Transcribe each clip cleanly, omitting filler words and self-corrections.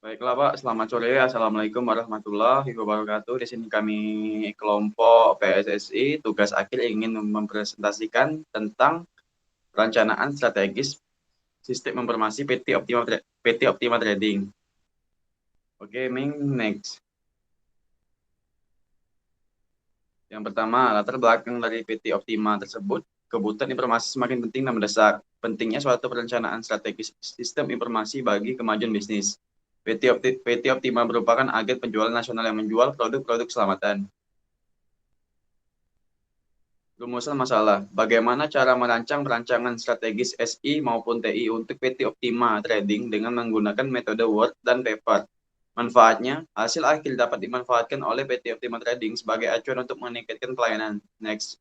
Baiklah Pak, selamat sore. Assalamualaikum warahmatullahi wabarakatuh. Di sini kami kelompok PSSI, tugas akhir ingin mempresentasikan tentang perencanaan strategis sistem informasi PT Optima Trading. Oke, Ming, next. Yang pertama, latar belakang dari PT Optima tersebut, kebutuhan informasi semakin penting dan mendesak. Pentingnya suatu perencanaan strategis sistem informasi bagi kemajuan bisnis. PT Optima merupakan agen penjual nasional yang menjual produk-produk keselamatan. Rumusan masalah, bagaimana cara merancang perancangan strategis SI maupun TI untuk PT Optima Trading dengan menggunakan metode Word dan paper. Manfaatnya, hasil akhir dapat dimanfaatkan oleh PT Optima Trading sebagai acuan untuk meningkatkan pelayanan. Next.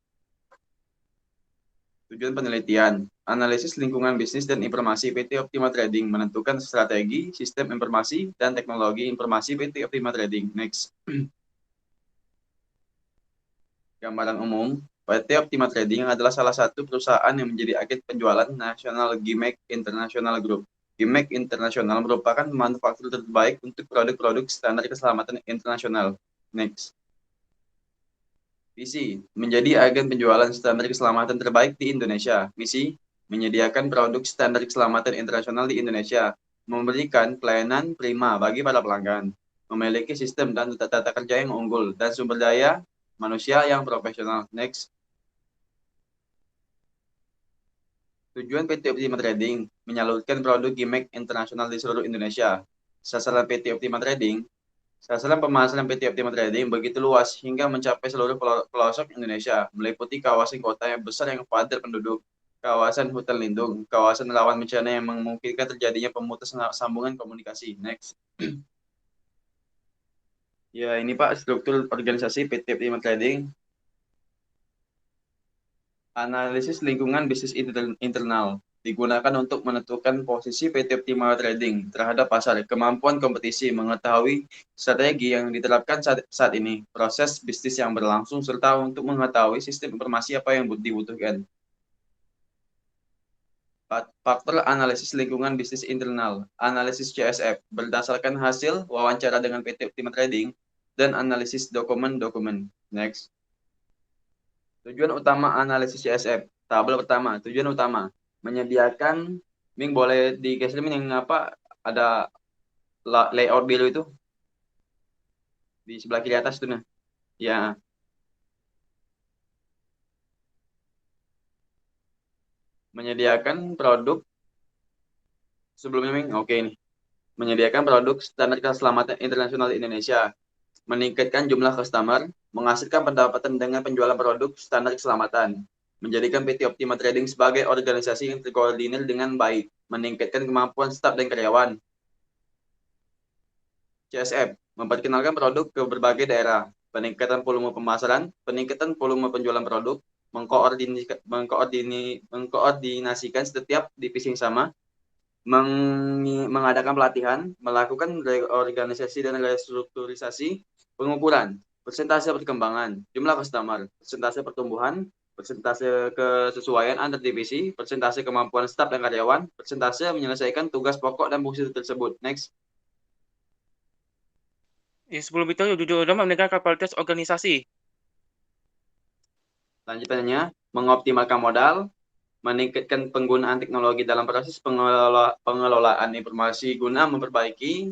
Tujuan penelitian, analisis lingkungan bisnis dan informasi PT Optima Trading, menentukan strategi, sistem informasi, dan teknologi informasi PT Optima Trading. Next. Gambaran umum, PT Optima Trading adalah salah satu perusahaan yang menjadi agen penjualan nasional GMEC International Group. GMEC International merupakan manufaktur terbaik untuk produk-produk standar keselamatan internasional. Next. Visi, menjadi agen penjualan standar keselamatan terbaik di Indonesia. Misi, menyediakan produk standar keselamatan internasional di Indonesia, memberikan pelayanan prima bagi para pelanggan, memiliki sistem dan tata kerja yang unggul, dan sumber daya manusia yang profesional. Next. Tujuan PT Optima Trading, menyalurkan produk GMEC internasional di seluruh Indonesia. Sasaran PT Optima Trading, sasaran pemasaran PT Optima Trading begitu luas hingga mencapai seluruh pelosok Indonesia, meliputi kawasan kota yang besar yang padat penduduk, kawasan hutan lindung, kawasan rawan bencana yang memungkinkan terjadinya pemutus sambungan komunikasi. Next. Ya, ini Pak, struktur organisasi PT Optima Trading. Analisis lingkungan bisnis internal digunakan untuk menentukan posisi PT Optima Trading terhadap pasar, kemampuan kompetisi, mengetahui strategi yang diterapkan saat ini, proses bisnis yang berlangsung, serta untuk mengetahui sistem informasi apa yang dibutuhkan. Faktor analisis lingkungan bisnis internal, analisis CSF, berdasarkan hasil wawancara dengan PT Optima Trading dan analisis dokumen-dokumen. Next. Tujuan utama analisis CSF. Tabel pertama, tujuan utama. Menyediakan, Ming boleh digeser Ming yang apa, ada layout biru itu. Di sebelah kiri atas itu. Nah. Ya, menyediakan produk, sebelumnya Ming, oke ini. Menyediakan produk standar keselamatan internasional di Indonesia. Meningkatkan jumlah customer, menghasilkan pendapatan dengan penjualan produk standar keselamatan, menjadikan PT Optima Trading sebagai organisasi yang terkoordinir dengan baik, meningkatkan kemampuan staf dan karyawan. CSF, memperkenalkan produk ke berbagai daerah, peningkatan volume pemasaran, peningkatan volume penjualan produk, mengkoordinasikan setiap divisi yang sama, mengadakan pelatihan, melakukan reorganisasi dan restrukturisasi, pengukuran, persentase perkembangan, jumlah customer, persentase pertumbuhan, persentase kesesuaian antar divisi, persentase kemampuan staf dan karyawan, persentase menyelesaikan tugas pokok dan fungsi tersebut. Next. Sebelum itu, jujur dalam meningkatkan kualitas organisasi. Lanjutannya, mengoptimalkan modal, meningkatkan penggunaan teknologi dalam proses pengelolaan informasi guna memperbaiki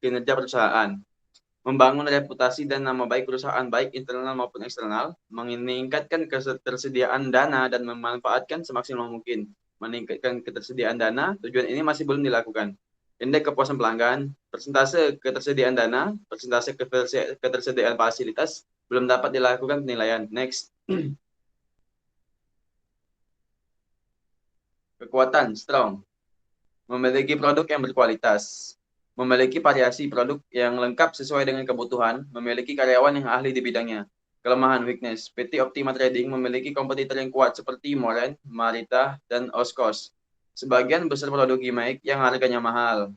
kinerja perusahaan, membangun reputasi dan nama baik perusahaan baik internal maupun eksternal, meningkatkan ketersediaan dana dan memanfaatkan semaksimal mungkin, meningkatkan ketersediaan dana. Tujuan ini masih belum dilakukan. Indeks kepuasan pelanggan, persentase ketersediaan dana, persentase ketersediaan fasilitas belum dapat dilakukan penilaian. Next. Kekuatan, strong. Memiliki produk yang berkualitas. Memiliki variasi produk yang lengkap sesuai dengan kebutuhan. Memiliki karyawan yang ahli di bidangnya. Kelemahan, weakness. PT Optima Trading memiliki kompetitor yang kuat seperti Moren, Marita, dan Oskos. Sebagian besar produk GMEC yang harganya mahal.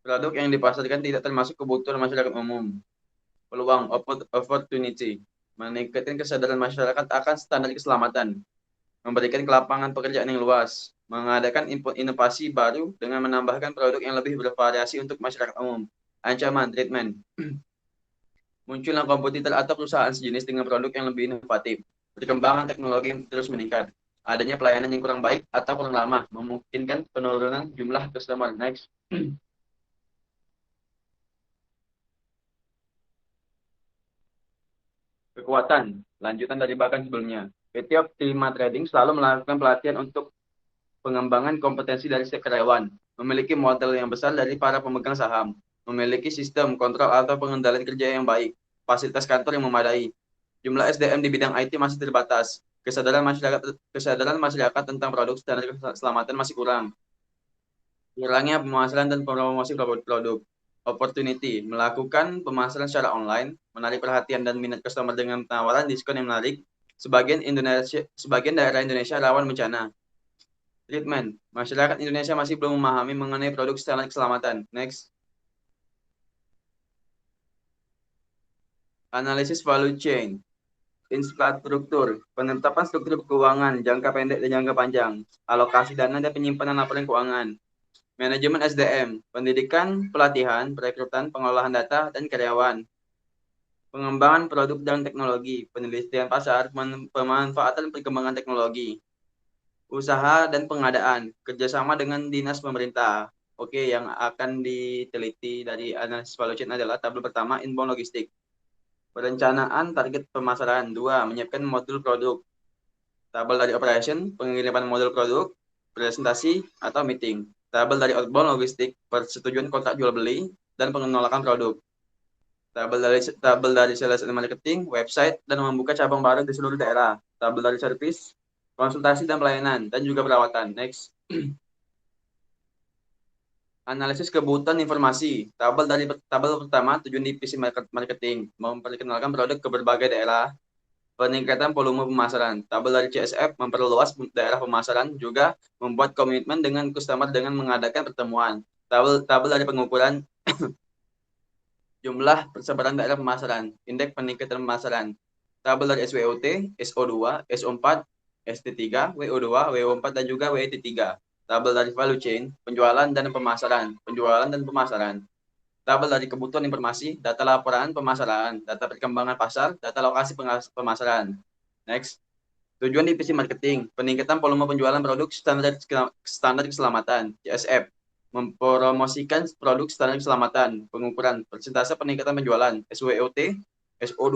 Produk yang dipasarkan tidak termasuk kebutuhan masyarakat umum. Peluang, opportunity. Meningkatkan kesadaran masyarakat akan standar keselamatan. memberikan kelapangan pekerjaan yang luas, mengadakan inovasi baru dengan menambahkan produk yang lebih bervariasi untuk masyarakat umum. Ancaman, treatment. Munculnya kompetitor atau perusahaan sejenis dengan produk yang lebih inovatif. Perkembangan teknologi yang terus meningkat. Adanya pelayanan yang kurang baik atau kurang lama, memungkinkan penurunan jumlah customer. Next. Kekuatan, lanjutan dari bahkan sebelumnya. PT Optima Trading selalu melakukan pelatihan untuk pengembangan kompetensi dari karyawan, memiliki modal yang besar dari para pemegang saham, memiliki sistem kontrol atau pengendalian kerja yang baik, fasilitas kantor yang memadai. Jumlah SDM di bidang IT masih terbatas. Kesadaran masyarakat tentang produk standar keselamatan masih kurang. Hilangnya pemasaran dan promosi produk. Opportunity, melakukan pemasaran secara online, menarik perhatian dan minat customer dengan penawaran diskon yang menarik. Sebagian daerah Indonesia rawan bencana. Treatment, masyarakat Indonesia masih belum memahami mengenai produk standar keselamatan. Next. Analisis value chain. Infrastruktur, penetapan struktur keuangan jangka pendek dan jangka panjang, alokasi dana dan penyimpanan laporan keuangan, manajemen SDM, pendidikan, pelatihan, perekrutan, pengolahan data, dan karyawan, pengembangan produk dan teknologi, penelitian pasar, pemanfaatan perkembangan teknologi, usaha dan pengadaan, kerjasama dengan dinas pemerintah. Oke, yang akan diteliti dari analisis value chain adalah tabel pertama, inbound logistik. Perencanaan target pemasaran. 2. Menyiapkan modul produk. Tabel dari operation, pengiriman modul produk, presentasi, atau meeting. Tabel dari outbound logistik, persetujuan kontrak jual beli, dan penolakan produk. Tabel dari sales and marketing, website, dan membuka cabang baru di seluruh daerah. Tabel dari service, konsultasi dan pelayanan, dan juga perawatan. Next. Analisis kebutuhan informasi. Tabel pertama, tujuan divisi marketing, memperkenalkan produk ke berbagai daerah. Peningkatan volume pemasaran. Tabel dari CSF, memperluas daerah pemasaran, juga membuat komitmen dengan customer dengan mengadakan pertemuan. Tabel dari pengukuran jumlah persebaran daerah pemasaran, indeks peningkatan pemasaran. Tabel dari SWOT, SO2, SO4, ST3, WO2, WO4, dan juga WT3. Tabel dari value chain, penjualan dan pemasaran. Tabel dari kebutuhan informasi, data laporan pemasaran, data perkembangan pasar, data lokasi pemasaran. Next. Tujuan divisi marketing, peningkatan volume penjualan produk standar keselamatan, CSF. Mempromosikan produk standar keselamatan, pengukuran, persentase peningkatan penjualan, SWOT, SO2,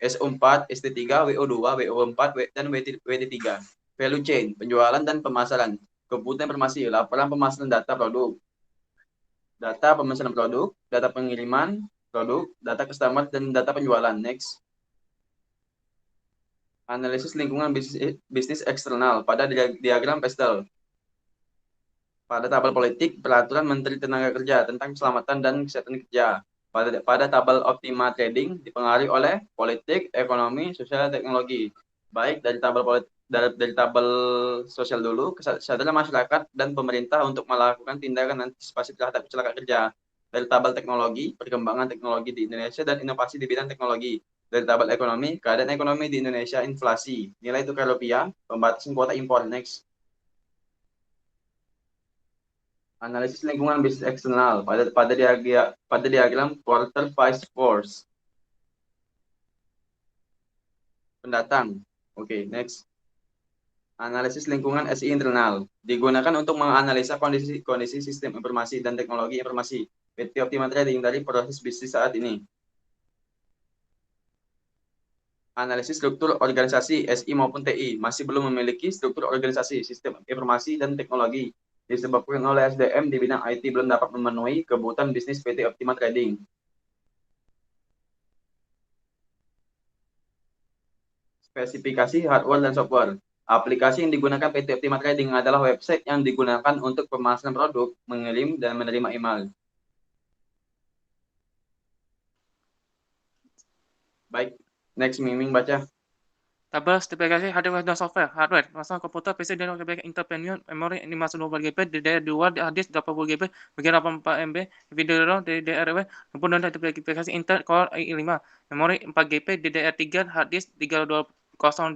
SO4, ST3, WO2, WO4, dan WT3. Value chain, penjualan dan pemasaran. Kebutuhan informasi, laporan pemasaran data produk, data pemesanan produk, data pengiriman produk, data customer, dan data penjualan. Next. Analisis lingkungan bisnis eksternal pada diagram Pestel. Pada tabel politik, peraturan Menteri Tenaga Kerja tentang keselamatan dan kesehatan kerja. Pada tabel Optima Trading dipengaruhi oleh politik, ekonomi, sosial, dan teknologi. Baik dari tabel sosial dulu, kesadaran masyarakat dan pemerintah untuk melakukan tindakan antisipasi terhadap kecelakaan kerja. Dari tabel teknologi, perkembangan teknologi di Indonesia dan inovasi di bidang teknologi. Dari tabel ekonomi, keadaan ekonomi di Indonesia, inflasi, nilai tukar rupiah, pembatasan kuota impor. Next. Analisis lingkungan bisnis eksternal pada diagram quarter vice force. Pendatang. Oke, next. Analisis lingkungan SI internal digunakan untuk menganalisa kondisi sistem informasi dan teknologi informasi PT Optima Trading dari proses bisnis saat ini. Analisis struktur organisasi SI maupun TI masih belum memiliki struktur organisasi sistem informasi dan teknologi disebabkan oleh SDM di bidang IT belum dapat memenuhi kebutuhan bisnis PT Optima Trading. Spesifikasi hardware dan software. Aplikasi yang digunakan PT Optima Trading adalah website yang digunakan untuk pemasaran produk, mengirim, dan menerima email. Baik, next Miming baca. Tabel spesifikasi hardware dan software. Hardware, pasang komputer, PC, dan OKB Interpreneur, memori 512 GB, DDR2, hard disk 80 GB, bagian 84 MB, video RAM, DDR4, kemudian spesifikasi Intel Core i5, memori 4 GB, DDR3, hard disk 320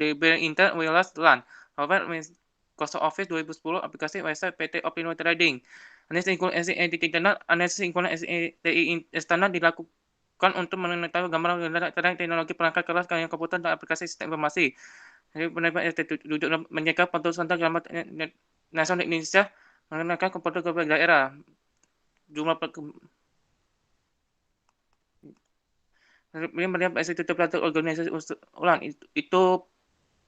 DB Intel Wireless LAN, Hardware Microsoft Office 2010, aplikasi website PT Optimal Trading. Analisis lingkungan SEA di internet, analisis lingkungan SETI standar dilakukan untuk mengetahui gambaran teknologi perangkat keras, gaya komputer, dan aplikasi sistem informasi. Jadi penerbitan duduk menjaga patuh standar gambar nasional Indonesia mengenakan komputer ke daerah. Jumlah ini melihat institut pelajar organisasi ulang itu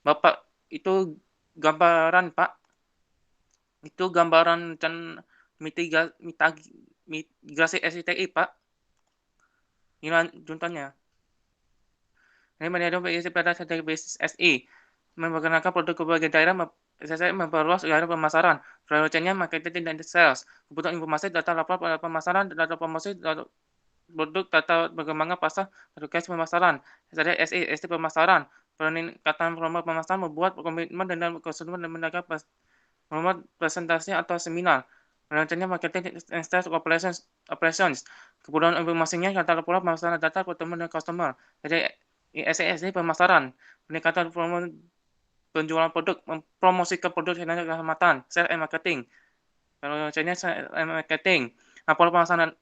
Bapak itu gambaran Pak, itu gambaran dan mitigasi SITI Pak, nilai contohnya. Ini melihat pada strategi bisnis SI memperkenalkan produk ke berbagai daerah, SSI memperluas daerah pemasaran, value chain-nya marketing dan sales, kebutuhan informasi, data lapor pada pemasaran, data promosi, data produk, data perkembangan pasar, edukasi pemasaran, SI pemasaran, peningkatan promo pemasaran, membuat komitmen dengan konsumen dan menjaga membuat presentasi atau seminar, rencananya marketing and sales operations, kebutuhan informasinya, data laporan pemasaran, data pertemuan dengan customer, jadi SI pemasaran, peningkatan promo penjualan produk, mempromosikan produk dengan kehormatan, sales and marketing, rencananya sales and marketing, laporan pemasaran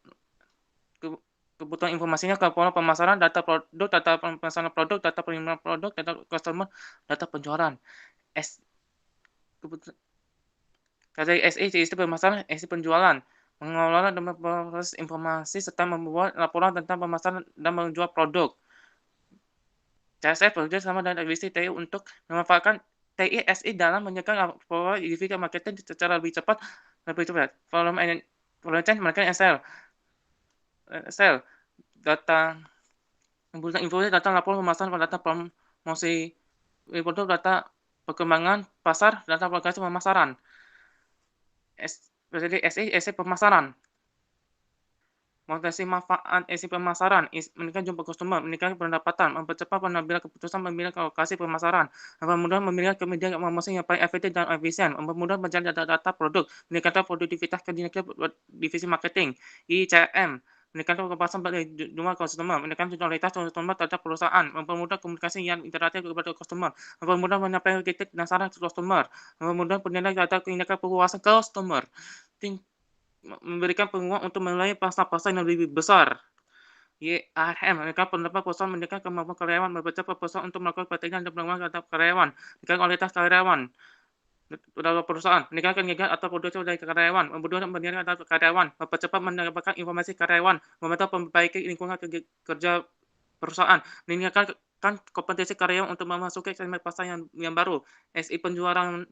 kebutuhan informasinya ke pola pemasaran, data produk, data pemasaran produk, data penerimaan produk, data customer, data penjualan. Dari SI pemasaran, SI penjualan, mengelola dan memproses informasi serta membuat laporan tentang pemasaran dan menjual produk. Cara saya bekerja sama dengan divisi TI untuk memanfaatkan TI SI dalam menjaga laporan divisi marketing secara lebih cepat. Volume chain marketing sell data informasi data laporan pemasaran, data promosi produk, data perkembangan pasar, data aplikasi pemasaran. Jadi SI pemasaran. Potensi manfaat SI pemasaran, meningkatkan jumlah customer, meningkatkan pendapatan, mempercepat pengambilan keputusan memilih lokasi pemasaran, mempermudah memilih kemudian promosi yang paling efektif dan efisien, mempermudah mencari data-data produk, meningkatkan produktivitas kinerja divisi marketing, ICM, meningkatkan kepuasan pada jumlah customer, meningkatkan loyalitas customer terhadap perusahaan, mempermudah komunikasi yang interaktif kepada customer, mempermudah menyampaikan kritik dan saran ke customer, mempermudah penilaian data kinerja kepuasan customer, memberikan peluang untuk menilai pasar-pasar yang lebih besar. YRM, mereka pendapat perusahaan meningkatkan kemampuan karyawan, membaca proposal untuk melakukan pelatihan dan pengembangan terhadap karyawan, meningkatkan kualitas karyawan dalam perusahaan, meningkatkan kinerja atau produksi dari karyawan, memudahkan penilaian terhadap karyawan, mempercepat mendapatkan informasi karyawan, membantu memperbaiki lingkungan kerja perusahaan, meningkatkan kompetensi karyawan untuk memasuki segmen pasar yang baru. SI penjualan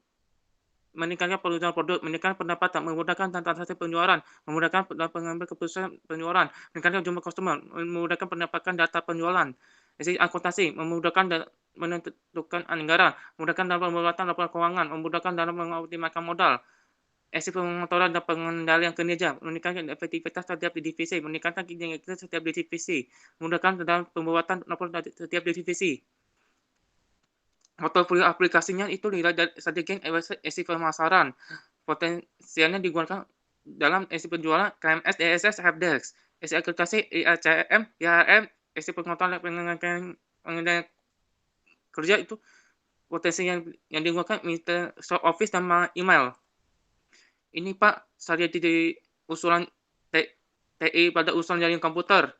meningkatkan penjualan produk, meningkatkan pendapatan, memudahkan transaksi penjualan, memudahkan pengambil keputusan penjualan, meningkatkan jumlah customer, memudahkan pendapatan data penjualan, akuntansi, memudahkan menentukan anggaran, memudahkan dalam pembuatan laporan keuangan, memudahkan dalam mengoptimalkan modal, pengaturan dan pengendalian kinerja, meningkatkan efektivitas setiap divisi, meningkatkan kinerja setiap divisi, memudahkan dalam pembuatan laporan setiap divisi. Portofolio aplikasinya itu nilai strategi SI pemasaran, potensialnya digunakan dalam SI penjualan, KMS, DSS, Helpdesk, SI aplikasi, IACM, IHM, SI pengetahuan pengendalian kerja itu potensi yang digunakan Microsoft Office sama email. Ini Pak, saya di usulan TI pada usulan jaringan komputer,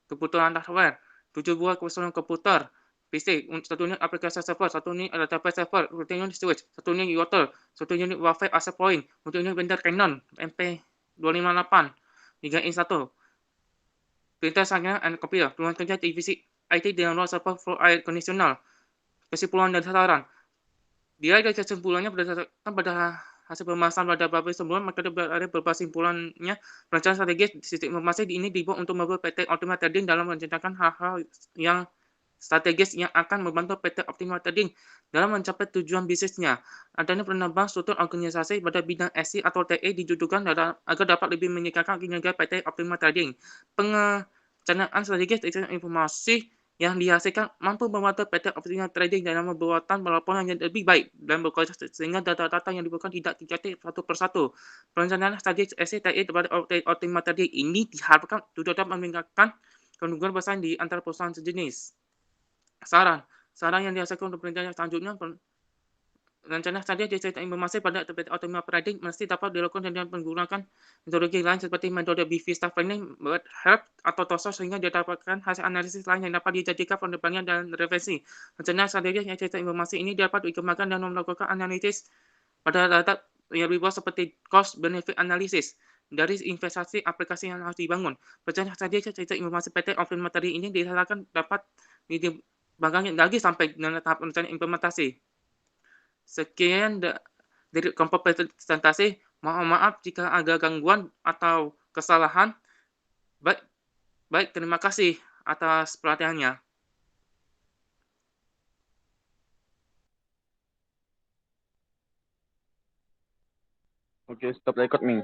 kebutuhan hardware, 7 buah kebutuhan komputer, PC, satu unit aplikasi server, satu unit database server, satu unit switch, satu unit router, satu unit Wi-Fi access point, satu unit printer Canon MP258, 3 in 1, printer Sagna and computer, ruang kerja divisi IT dengan ruang server full air conditional. Kesimpulan dan sasaran. Dia ada kesimpulannya berdasarkan pada hasil pembahasan pada bab sebelum, maka ada beberapa simpulannya. Perencanaan strategis sistem informasi ini dibuat untuk membuat PT Optimal Trading dalam merencanakan hal-hal yang strategis yang akan membantu PT Optimal Trading dalam mencapai tujuan bisnisnya. Adanya penambahan struktur organisasi pada bidang SI atau TI didudukan agar dapat lebih meningkatkan kinerja PT Optimal Trading. Perencanaan strategis informasi yang dihasilkan mampu membantu PT Optimal Trading dalam pembuatan laporan yang lebih baik dan berkualitas sehingga data-data yang dibutuhkan tidak dicatat satu persatu. Perencanaan strategis SI TI kepada Optimal Trading ini diharapkan dapat meningkatkan keunggulan bersaing di antara perusahaan sejenis. Saran yang dihasilkan untuk perencanaan selanjutnya rencana saja cerita informasi pada APT Automated Trading mesti dapat dilakukan dengan menggunakan metodologi lain seperti metode BV Staff Planning, Help, atau TOSO sehingga didapatkan hasil analisis lain yang dapat dijadikan penerbangan dan referensi. Rencana strategi yang cerita informasi ini dapat dikembangkan dan melakukan analisis pada data yang lebih luas seperti cost benefit analysis dari investasi aplikasi yang harus dibangun. Rencana strategi cerita informasi PT Open Materi ini diharapkan dapat dikembangkan lagi sampai dengan tahap rencana implementasi. Sekian dari kelompok presentasi. Mohon maaf jika ada gangguan atau kesalahan. Baik, baik, terima kasih atas perhatiannya. Oke, stop record, Ming.